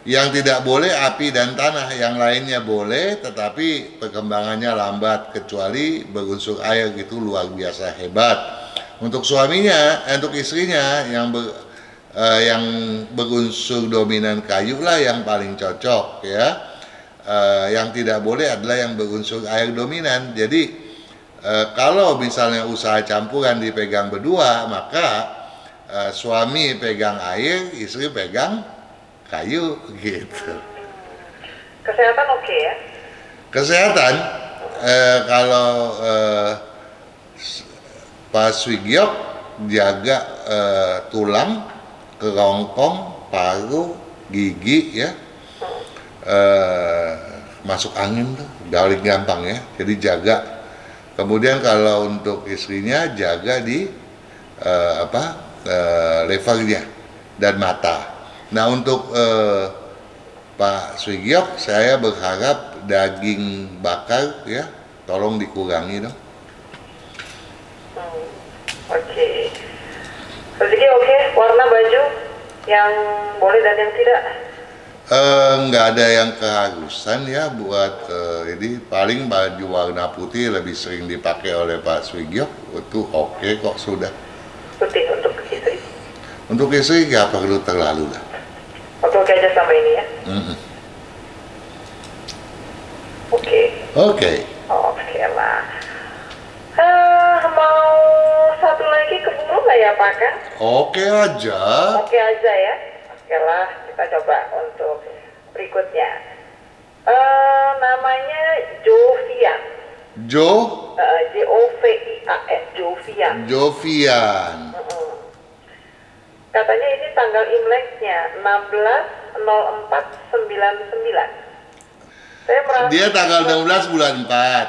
Yang tidak boleh api dan tanah, yang lainnya boleh, tetapi perkembangannya lambat kecuali berunsur air, itu luar biasa hebat. Untuk suaminya, untuk istrinya yang berunsur dominan kayu lah yang paling cocok, ya. Yang tidak boleh adalah yang berunsur air dominan. Jadi kalau misalnya usaha campuran dipegang berdua, maka suami pegang air, istri pegang kayu gitu. Kesehatan oke ya? Kesehatan, kalau Pak Swigyok jaga tulang, kerongkong, paru, gigi, ya. Masuk angin tuh paling gampang ya, jadi jaga. Kemudian kalau untuk istrinya jaga di levernya dan mata. Nah untuk Pak Swigyok, saya berharap daging bakar ya tolong dikurangi dong. Oke. Rezeki oke, warna baju yang boleh dan yang tidak. Nggak ada yang keharusan ya buat ini, paling baju warna putih lebih sering dipakai oleh Pak Swigyok, itu oke kok sudah. Putih untuk istri. Untuk istri nggak perlu terlalu lah. Oke aja sama ini ya. Oke. Oke. Oke lah. Mau satu lagi keburu nggak ya Pak kan? Oke aja. Oke aja ya. Oke lah, kita coba untuk berikutnya. Namanya Jovian. Jovian. Jovian. Jovian. Katanya ini tanggal Imleknya 16/04/99. Saya merasa Dia tanggal 16 bulan 4.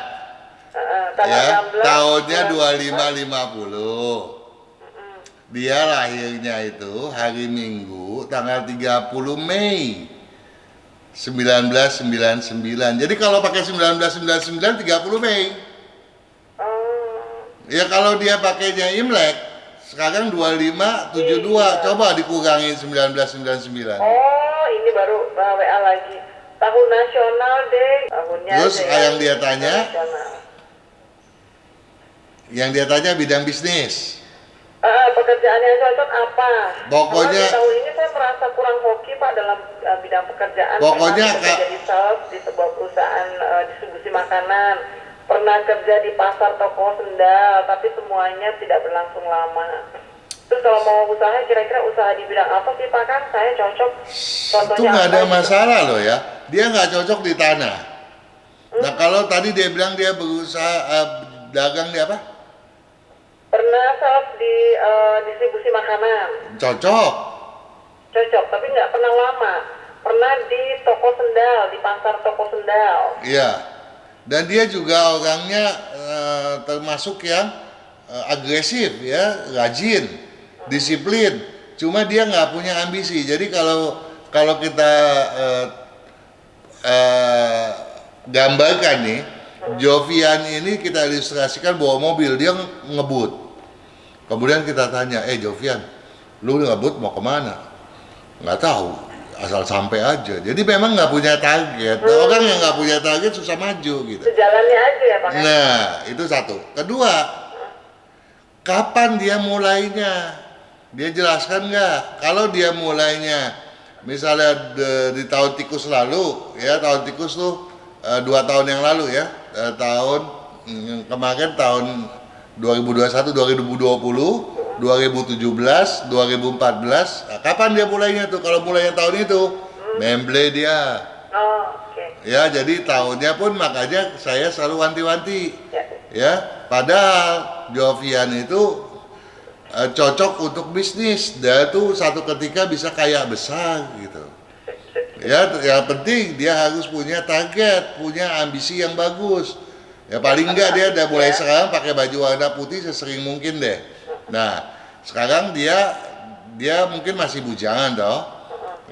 tanggal Ya, 16 tahunnya bulan 2550. Dia lahirnya itu hari Minggu tanggal 30 Mei 1999. Jadi kalau pakai 1999 30 Mei. Ya kalau dia pakainya Imlek sekarang 2572, coba dikurangi 1999. Oh, ini baru WA lagi. Tahun nasional deh, tahunnya. Terus aja yang dia tanya, nasional. yang dia tanya bidang bisnis. Pekerjaan yang cocok apa? Pokoknya- Karena di tahun ini saya merasa kurang hoki Pak dalam bidang pekerjaan. Pokoknya, pernah kerja Kak- jadi sales di sebuah perusahaan distribusi makanan. Pernah kerja di pasar toko sendal, tapi semuanya tidak berlangsung lama. Terus kalau mau usaha, kira-kira usaha di bidang apa sih Pak Kang? Saya cocok. Itu nggak ada apa gitu? masalah loh ya. Dia nggak cocok di tanah. Nah kalau tadi dia bilang dia berusaha dagang di apa? Pernah sales di distribusi makanan. Cocok. Cocok, tapi nggak pernah lama. Pernah di toko sendal, di pasar toko sendal. Iya. Dan dia juga orangnya termasuk yang agresif ya, rajin, disiplin. Cuma dia nggak punya ambisi. Jadi kalau kita gambarkan nih, Jovian ini kita ilustrasikan bawa mobil, dia ngebut. Kemudian kita tanya, Jovian, lu ngebut mau kemana? Nggak tahu, asal sampai aja. Jadi memang nggak punya target. Orang yang nggak punya target susah maju gitu. Sejalannya aja ya Pak Kang? Nah, itu satu. Kedua, kapan dia mulainya? Dia jelaskan nggak? Kalau dia mulainya, misalnya di tahun tikus lalu, ya tahun tikus tuh 2 tahun yang lalu ya, kemarin tahun 2021, 2020, 2017, 2014. Nah, kapan dia mulainya tuh? Kalau mulainya tahun itu, memble dia. Oh, oke. Ya, jadi tahunnya pun makanya saya selalu wanti-wanti. Ya. Ya, padahal Jovian itu cocok untuk bisnis. Dia tuh satu ketika bisa kaya besar gitu. Ya, yang penting dia harus punya target, punya ambisi yang bagus. Ya paling enggak dia udah mulai sekarang pakai baju warna putih sesering mungkin deh. Nah, sekarang dia mungkin masih bujangan toh.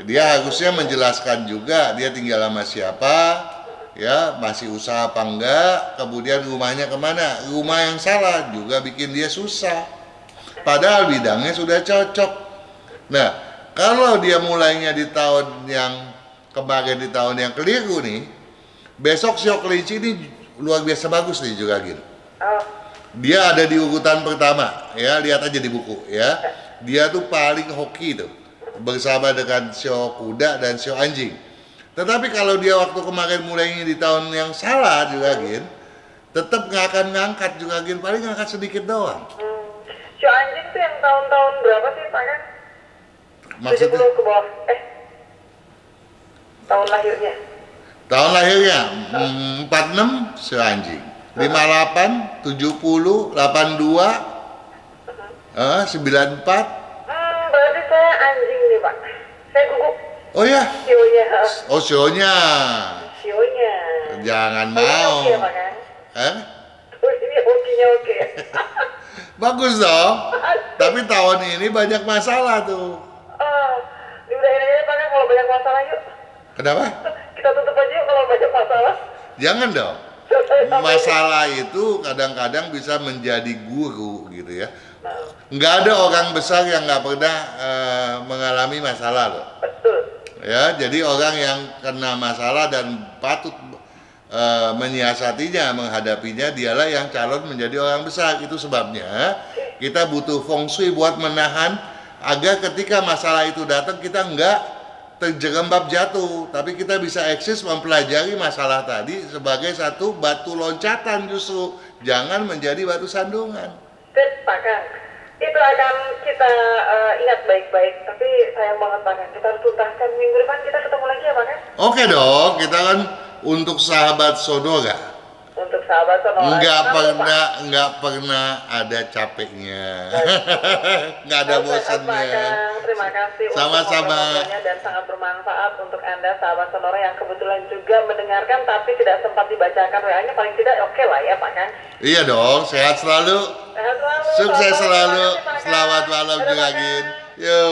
Dia harusnya menjelaskan juga dia tinggal sama siapa, ya masih usaha apa enggak, kemudian rumahnya kemana, rumah yang salah juga bikin dia susah, padahal bidangnya sudah cocok. Nah, kalau dia mulainya di tahun yang kemarin, di tahun yang keliru nih, besok Sio Kelinci ini luar biasa bagus nih juga Gin. Oh, Dia ada di urutan pertama, ya lihat aja di buku ya. Dia tuh paling hoki tuh, bersama dengan Sio Kuda dan Sio Anjing. Tetapi kalau dia waktu kemarin mulainya di tahun yang salah juga Gin, tetap nggak akan ngangkat juga Gin, paling ngangkat sedikit doang. Sio Anjing tuh yang tahun-tahun berapa sih Pak Kang? Maksudnya 70 ke bawah. Tahun lahirnya. tahun lahirnya 46 Sio Anjing, 58, 70, 82, 94. Berarti saya anjing nih Pak. Saya gugup Oh ya, sionya. oh sionya. Sionya. Jangan Ini mau. oke ya Pak Kang? Eh? Ini hokinya oke. Bagus dong. Tapi tahun ini banyak masalah tuh. Diudahin aja Pak Kang kalau banyak masalah yuk. Kenapa? Kita tutup aja yuk kalau banyak masalah. Jangan dong. Selesai sampai Masalah itu kadang-kadang bisa menjadi guru gitu ya. Nggak ada orang besar yang nggak pernah mengalami masalah loh. betul. Ya, jadi orang yang kena masalah dan patut menyiasatinya, menghadapinya, dialah yang calon menjadi orang besar. Itu sebabnya kita butuh feng shui buat menahan agar ketika masalah itu datang kita nggak terjerembab jatuh, tapi kita bisa eksis mempelajari masalah tadi sebagai satu batu loncatan justru, jangan menjadi batu sandungan. Sip Pak Kang. Itu akan kita ingat baik-baik. Tapi sayang banget Pak Kang. Kita harus tuntaskan minggu depan kita ketemu lagi ya Pak Kang. Oke dong, kita kan untuk sahabat Sonora. Untuk sahabat Sonora. Nggak pernah ada capeknya, nggak ada Sehat, Pak bosannya. Kang. Terima kasih Sama-sama. untuk ngobrol-ngobrolnya dan sangat bermanfaat untuk Anda sahabat Sonora yang kebetulan juga mendengarkan tapi tidak sempat dibacakan WA-nya, paling tidak oke lah ya Pak Kang. Iya dong, sehat selalu, Sehat selalu. sukses Selamat selalu, malam, Pak Kang. selamat malam Dadah, juga Pak Kang. Gin. Yo.